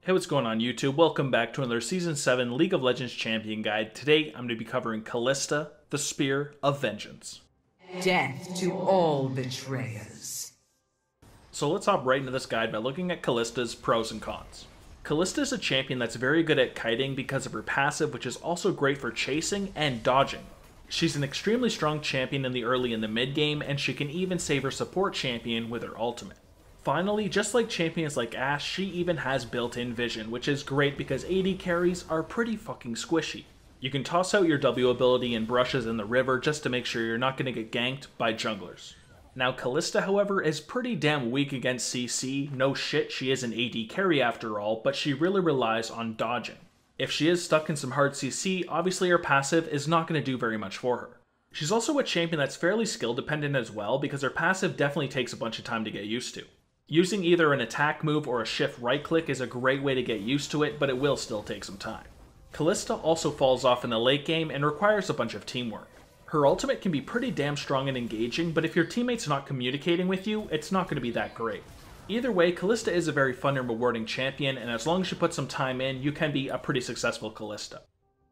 Hey, what's going on YouTube? Welcome back to another Season 7 League of Legends Champion Guide. Today, I'm going to be covering Kalista, the Spear of Vengeance. Death to all betrayers. So let's hop right into this guide by looking at Kalista's pros and cons. Kalista is a champion that's very good at kiting because of her passive, which is also great for chasing and dodging. She's an extremely strong champion in the early and the mid game, and she can even save her support champion with her ultimate. Finally, just like champions like Ashe, she even has built-in vision, which is great because AD carries are pretty fucking squishy. You can toss out your W ability and brushes in the river just to make sure you're not going to get ganked by junglers. Now Kalista, however, is pretty damn weak against CC. No shit, she is an AD carry after all, but she really relies on dodging. If she is stuck in some hard CC, obviously her passive is not going to do very much for her. She's also a champion that's fairly skill dependent as well, because her passive definitely takes a bunch of time to get used to. Using either an attack move or a shift right click is a great way to get used to it, but it will still take some time. Kalista also falls off in the late game and requires a bunch of teamwork. Her ultimate can be pretty damn strong and engaging, but if your teammate's not communicating with you, it's not going to be that great. Either way, Kalista is a very fun and rewarding champion, and as long as you put some time in, you can be a pretty successful Kalista.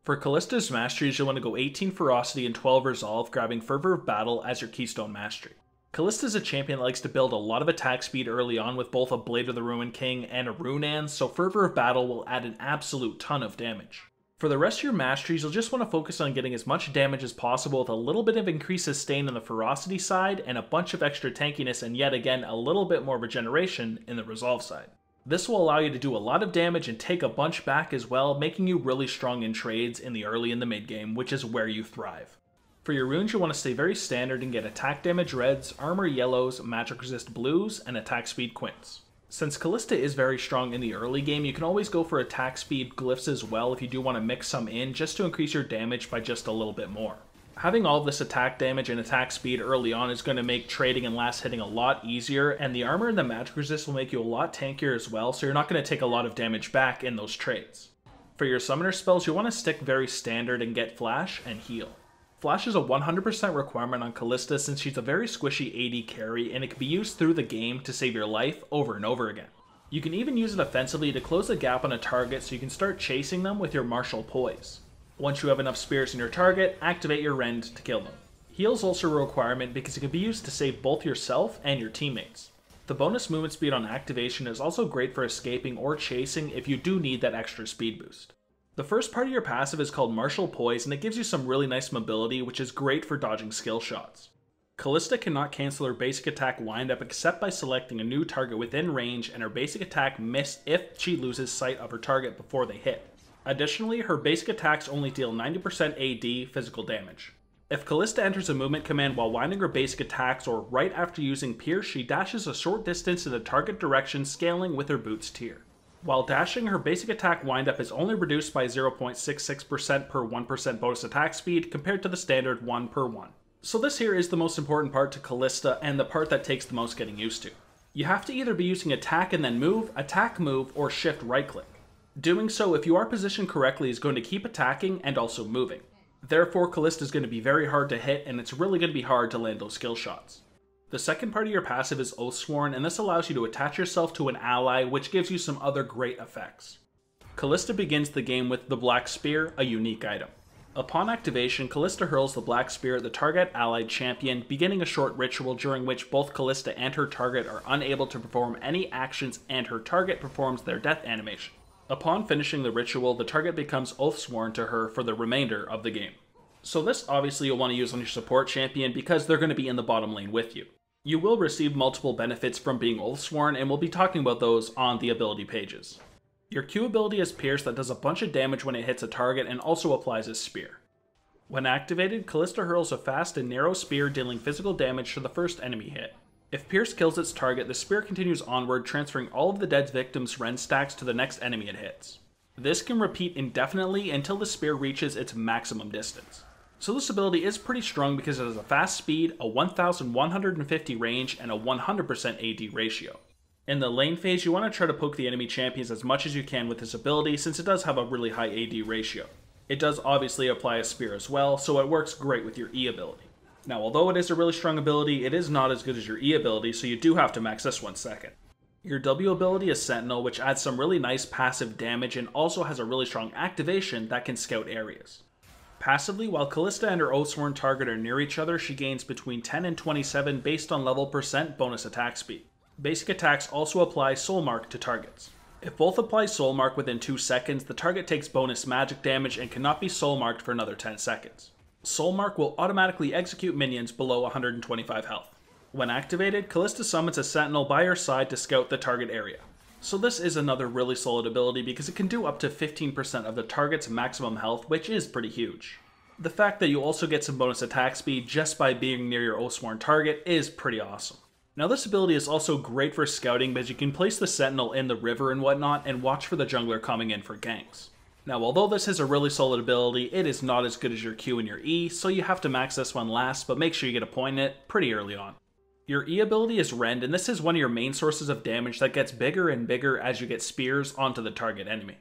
For Kalista's Masteries, you'll want to go 18 Ferocity and 12 Resolve, grabbing Fervor of Battle as your keystone mastery. Kalista is a champion that likes to build a lot of attack speed early on with both a Blade of the Ruined King and a Runan, so Fervor of Battle will add an absolute ton of damage. For the rest of your masteries, you'll just want to focus on getting as much damage as possible with a little bit of increased sustain on the Ferocity side and a bunch of extra tankiness and yet again a little bit more regeneration in the Resolve side. This will allow you to do a lot of damage and take a bunch back as well, making you really strong in trades in the early and the mid game, which is where you thrive. For your runes, you want to stay very standard and get attack damage reds, armor yellows, magic resist blues, and attack speed quints. Since Kalista is very strong in the early game, you can always go for attack speed glyphs as well if you do want to mix some in just to increase your damage by just a little bit more. Having all of this attack damage and attack speed early on is going to make trading and last hitting a lot easier, and the armor and the magic resist will make you a lot tankier as well, so you're not going to take a lot of damage back in those trades. For your summoner spells, you want to stick very standard and get flash and heal. Flash is a 100% requirement on Kalista since she's a very squishy AD carry and it can be used through the game to save your life over and over again. You can even use it offensively to close the gap on a target so you can start chasing them with your martial poise. Once you have enough spears in your target, activate your rend to kill them. Heal is also a requirement because it can be used to save both yourself and your teammates. The bonus movement speed on activation is also great for escaping or chasing if you do need that extra speed boost. The first part of your passive is called Martial Poise, and it gives you some really nice mobility, which is great for dodging skill shots. Kalista cannot cancel her basic attack windup except by selecting a new target within range, and her basic attack miss if she loses sight of her target before they hit. Additionally, her basic attacks only deal 90% AD physical damage. If Kalista enters a movement command while winding her basic attacks or right after using Pierce, she dashes a short distance in the target direction, scaling with her boots tier. While dashing, her basic attack windup is only reduced by 0.66% per 1% bonus attack speed compared to the standard 1 per 1. So this here is the most important part to Kalista and the part that takes the most getting used to. You have to either be using attack and then move, attack move, or shift right click. Doing so, if you are positioned correctly, is going to keep attacking and also moving. Therefore, Kalista is going to be very hard to hit and it's really going to be hard to land those skill shots. The second part of your passive is Oathsworn, and this allows you to attach yourself to an ally, which gives you some other great effects. Kalista begins the game with the Black Spear, a unique item. Upon activation, Kalista hurls the Black Spear at the target allied champion, beginning a short ritual during which both Kalista and her target are unable to perform any actions and her target performs their death animation. Upon finishing the ritual, the target becomes Oathsworn to her for the remainder of the game. So this obviously you'll want to use on your support champion because they're going to be in the bottom lane with you. You will receive multiple benefits from being Oathsworn, and we'll be talking about those on the ability pages. Your Q ability is Pierce that does a bunch of damage when it hits a target and also applies a spear. When activated, Kalista hurls a fast and narrow spear dealing physical damage to the first enemy hit. If Pierce kills its target, the spear continues onward, transferring all of the dead victim's rend stacks to the next enemy it hits. This can repeat indefinitely until the spear reaches its maximum distance. So this ability is pretty strong because it has a fast speed, a 1150 range, and a 100% AD ratio. In the lane phase, you want to try to poke the enemy champions as much as you can with this ability since it does have a really high AD ratio. It does obviously apply a spear as well, so it works great with your E ability. Now, although it is a really strong ability, it is not as good as your E ability, so you do have to max this one second. Your W ability is Sentinel, which adds some really nice passive damage and also has a really strong activation that can scout areas. Passively, while Kalista and her Oathsworn target are near each other, she gains between 10 and 27 based on level % bonus attack speed. Basic attacks also apply Soul Mark to targets. If both apply Soul Mark within 2 seconds, the target takes bonus magic damage and cannot be Soul Marked for another 10 seconds. Soul Mark will automatically execute minions below 125 health. When activated, Kalista summons a Sentinel by her side to scout the target area. So this is another really solid ability because it can do up to 15% of the target's maximum health, which is pretty huge. The fact that you also get some bonus attack speed just by being near your Oathsworn target is pretty awesome. Now this ability is also great for scouting because you can place the Sentinel in the river and whatnot and watch for the jungler coming in for ganks. Now although this is a really solid ability, it is not as good as your Q and your E, so you have to max this one last, but make sure you get a point in it pretty early on. Your E ability is Rend, and this is one of your main sources of damage that gets bigger and bigger as you get spears onto the target enemy.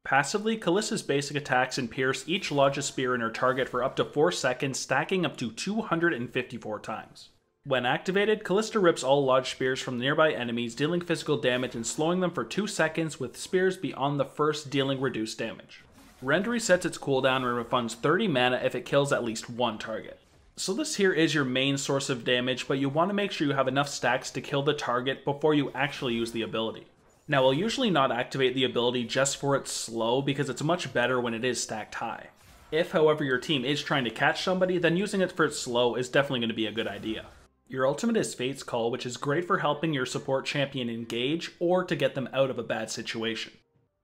Passively, Kalista's basic attacks and Pierce each lodge a spear in her target for up to 4 seconds, stacking up to 254 times. When activated, Kalista rips all lodged spears from nearby enemies, dealing physical damage and slowing them for 2 seconds, with spears beyond the first dealing reduced damage. Rend resets its cooldown and refunds 30 mana if it kills at least one target. So this here is your main source of damage, but you want to make sure you have enough stacks to kill the target before you actually use the ability. Now I'll usually not activate the ability just for its slow because it's much better when it is stacked high. If however your team is trying to catch somebody, then using it for its slow is definitely going to be a good idea. Your ultimate is Fate's Call, which is great for helping your support champion engage or to get them out of a bad situation.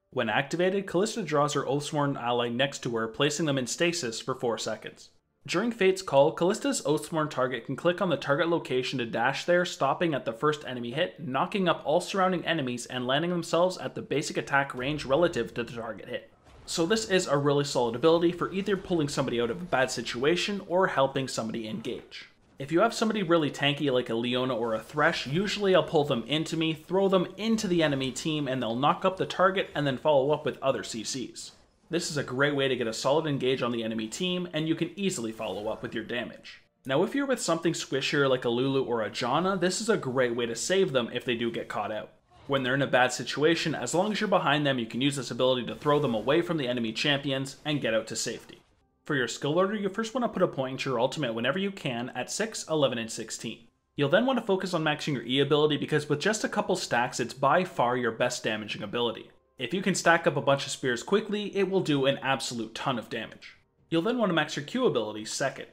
When activated, Kalista draws her Oathsworn ally next to her, placing them in stasis for 4 seconds. During Fate's Call, Kalista's Oathsworn target can click on the target location to dash there, stopping at the first enemy hit, knocking up all surrounding enemies, and landing themselves at the basic attack range relative to the target hit. So this is a really solid ability for either pulling somebody out of a bad situation or helping somebody engage. If you have somebody really tanky like a Leona or a Thresh, usually I'll pull them into me, throw them into the enemy team, and they'll knock up the target and then follow up with other CCs. This is a great way to get a solid engage on the enemy team, and you can easily follow up with your damage. Now if you're with something squishier like a Lulu or a Janna, this is a great way to save them if they do get caught out. When they're in a bad situation, as long as you're behind them, you can use this ability to throw them away from the enemy champions and get out to safety. For your skill order, you first want to put a point into your ultimate whenever you can at 6, 11, and 16. You'll then want to focus on maxing your E ability because with just a couple stacks, it's by far your best damaging ability. If you can stack up a bunch of spears quickly, it will do an absolute ton of damage. You'll then want to max your Q ability second.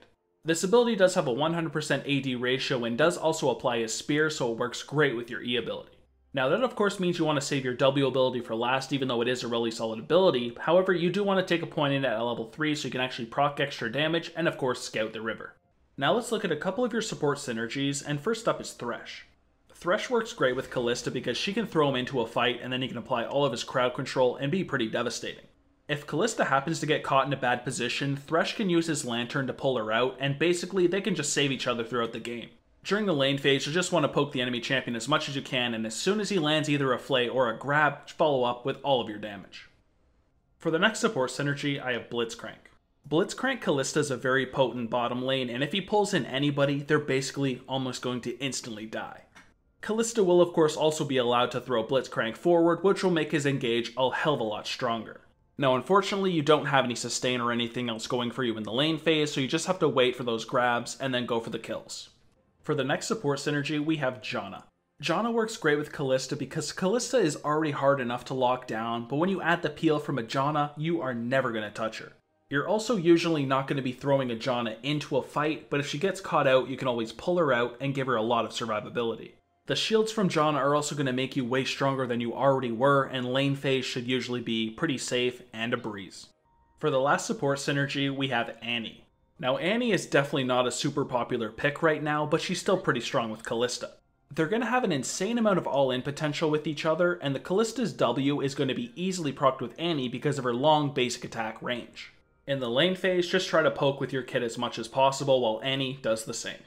This ability does have a 100% AD ratio and does also apply as spear, so it works great with your E ability. Now that of course means you want to save your W ability for last, even though it is a really solid ability. However, you do want to take a point in it at level 3 so you can actually proc extra damage and of course scout the river. Now let's look at a couple of your support synergies, and first up is Thresh. Thresh works great with Kalista because she can throw him into a fight and then he can apply all of his crowd control and be pretty devastating. If Kalista happens to get caught in a bad position, Thresh can use his lantern to pull her out, and basically they can just save each other throughout the game. During the lane phase, you just want to poke the enemy champion as much as you can, and as soon as he lands either a flay or a grab, follow up with all of your damage. For the next support synergy, I have Blitzcrank. Blitzcrank Kalista is a very potent bottom lane, and if he pulls in anybody, they're basically almost going to instantly die. Kalista will of course also be allowed to throw Blitzcrank forward, which will make his engage a hell of a lot stronger. Now unfortunately you don't have any sustain or anything else going for you in the lane phase, so you just have to wait for those grabs and then go for the kills. For the next support synergy, we have Janna. Janna works great with Kalista because Kalista is already hard enough to lock down, but when you add the peel from a Janna, you are never going to touch her. You're also usually not going to be throwing a Janna into a fight, but if she gets caught out, you can always pull her out and give her a lot of survivability. The shields from Janna are also going to make you way stronger than you already were, and lane phase should usually be pretty safe and a breeze. For the last support synergy, we have Annie. Now Annie is definitely not a super popular pick right now, but she's still pretty strong with Kalista. They're going to have an insane amount of all-in potential with each other, and the Kalista's W is going to be easily procced with Annie because of her long basic attack range. In the lane phase, just try to poke with your kit as much as possible while Annie does the same.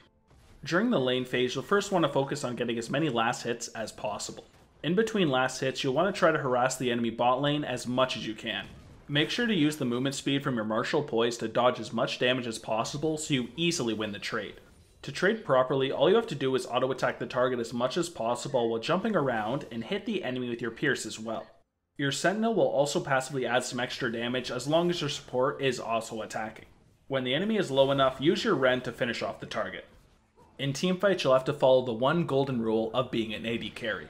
During the lane phase, you'll first want to focus on getting as many last hits as possible. In between last hits, you'll want to try to harass the enemy bot lane as much as you can. Make sure to use the movement speed from your martial poise to dodge as much damage as possible so you easily win the trade. To trade properly, all you have to do is auto-attack the target as much as possible while jumping around and hit the enemy with your Pierce as well. Your Sentinel will also passively add some extra damage as long as your support is also attacking. When the enemy is low enough, use your Ren to finish off the target. In teamfights, you'll have to follow the one golden rule of being an AD carry.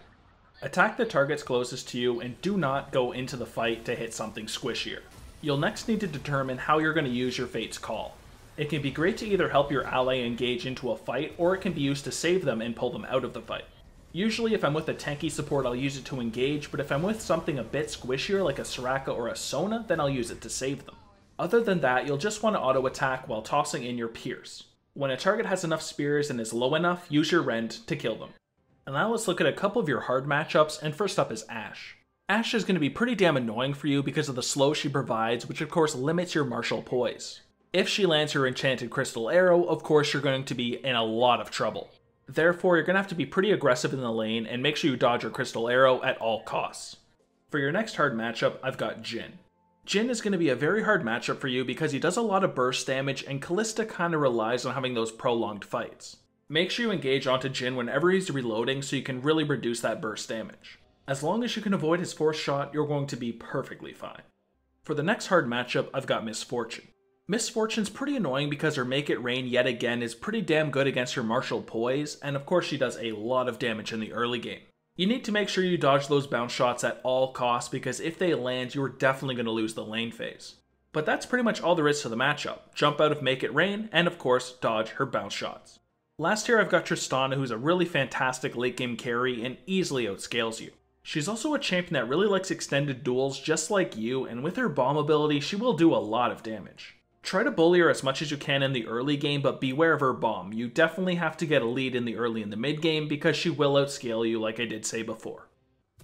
Attack the targets closest to you and do not go into the fight to hit something squishier. You'll next need to determine how you're going to use your Fate's Call. It can be great to either help your ally engage into a fight, or it can be used to save them and pull them out of the fight. Usually if I'm with a tanky support, I'll use it to engage, but if I'm with something a bit squishier like a Soraka or a Sona, then I'll use it to save them. Other than that, you'll just want to auto-attack while tossing in your Pierce. When a target has enough spears and is low enough, use your Rend to kill them. And now let's look at a couple of your hard matchups, and first up is Ashe. Ashe is going to be pretty damn annoying for you because of the slow she provides, which of course limits your martial poise. If she lands her enchanted crystal arrow, of course you're going to be in a lot of trouble. Therefore, you're going to have to be pretty aggressive in the lane and make sure you dodge her crystal arrow at all costs. For your next hard matchup, I've got Jhin. Jhin is going to be a very hard matchup for you because he does a lot of burst damage, and Kalista kind of relies on having those prolonged fights. Make sure you engage onto Jhin whenever he's reloading so you can really reduce that burst damage. As long as you can avoid his force shot, you're going to be perfectly fine. For the next hard matchup, I've got Miss Fortune. Miss Fortune's pretty annoying because her Make It Rain yet again is pretty damn good against her martial poise, and of course she does a lot of damage in the early game. You need to make sure you dodge those bounce shots at all costs because if they land, you're definitely going to lose the lane phase. But that's pretty much all there is to the matchup. Jump out of Make It Rain, and of course, dodge her bounce shots. Last here I've got Tristana, who's a really fantastic late game carry and easily outscales you. She's also a champion that really likes extended duels just like you, and with her bomb ability, she will do a lot of damage. Try to bully her as much as you can in the early game, but beware of her bomb. You definitely have to get a lead in the early and the mid game because she will outscale you like I did say before.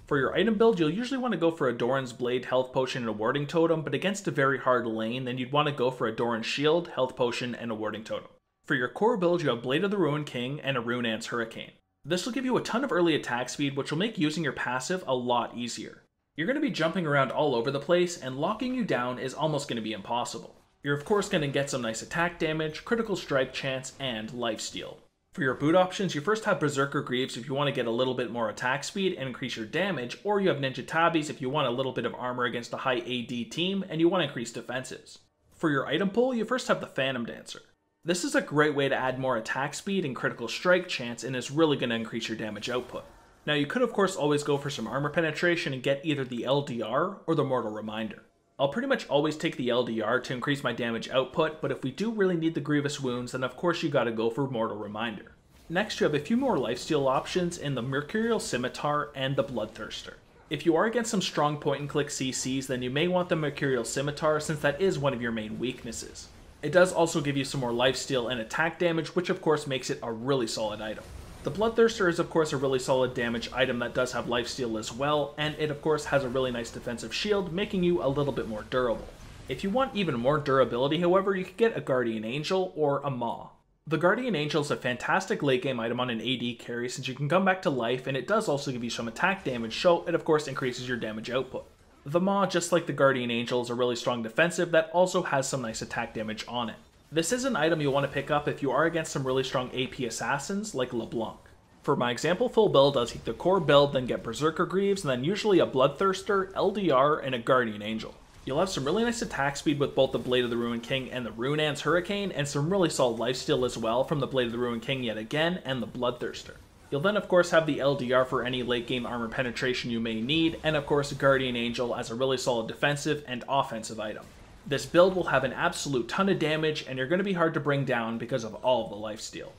For your item build, you'll usually want to go for a Doran's Blade, Health Potion, and a Warding Totem, but against a very hard lane, then you'd want to go for a Doran's Shield, Health Potion, and a Warding Totem. For your core build, you have Blade of the Ruined King and a Rune Ant's Hurricane. This will give you a ton of early attack speed, which will make using your passive a lot easier. You're going to be jumping around all over the place, and locking you down is almost going to be impossible. You're of course going to get some nice attack damage, critical strike chance, and lifesteal. For your boot options, you first have Berserker Greaves if you want to get a little bit more attack speed and increase your damage, or you have Ninja Tabis if you want a little bit of armor against a high AD team and you want to increase defenses. For your item pool, you first have the Phantom Dancer. This is a great way to add more attack speed and critical strike chance and is really going to increase your damage output. Now you could of course always go for some armor penetration and get either the LDR or the Mortal Reminder. I'll pretty much always take the LDR to increase my damage output, but if we do really need the Grievous Wounds, then of course you gotta go for Mortal Reminder. Next you have a few more lifesteal options in the Mercurial Scimitar and the Bloodthirster. If you are against some strong point and click CCs, then you may want the Mercurial Scimitar since that is one of your main weaknesses. It does also give you some more lifesteal and attack damage, which of course makes it a really solid item. The Bloodthirster is of course a really solid damage item that does have lifesteal as well, and it of course has a really nice defensive shield, making you a little bit more durable. If you want even more durability, however, you could get a Guardian Angel or a Maw. The Guardian Angel is a fantastic late game item on an AD carry since you can come back to life, and it does also give you some attack damage, so it of course increases your damage output. The Maw, just like the Guardian Angel, is a really strong defensive that also has some nice attack damage on it. This is an item you'll want to pick up if you are against some really strong AP assassins like LeBlanc. For my example full build, I'll take the core build, then get Berserker Greaves, and then usually a Bloodthirster, LDR, and a Guardian Angel. You'll have some really nice attack speed with both the Blade of the Ruined King and the Rune Ant's Hurricane, and some really solid lifesteal as well from the Blade of the Ruined King yet again, and the Bloodthirster. You'll then of course have the LDR for any late game armor penetration you may need, and of course Guardian Angel as a really solid defensive and offensive item. This build will have an absolute ton of damage, and you're going to be hard to bring down because of all of the lifesteal.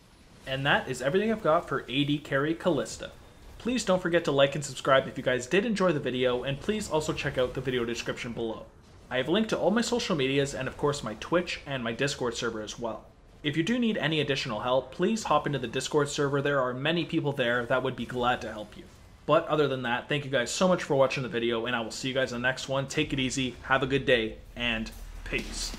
And that is everything I've got for AD carry Kalista. Please don't forget to like and subscribe if you guys did enjoy the video, and please also check out the video description below. I have linked to all my social medias and of course my Twitch and my Discord server as well. If you do need any additional help, please hop into the Discord server. There are many people there that would be glad to help you. But other than that, thank you guys so much for watching the video, and I will see you guys in the next one. Take it easy, have a good day, and peace.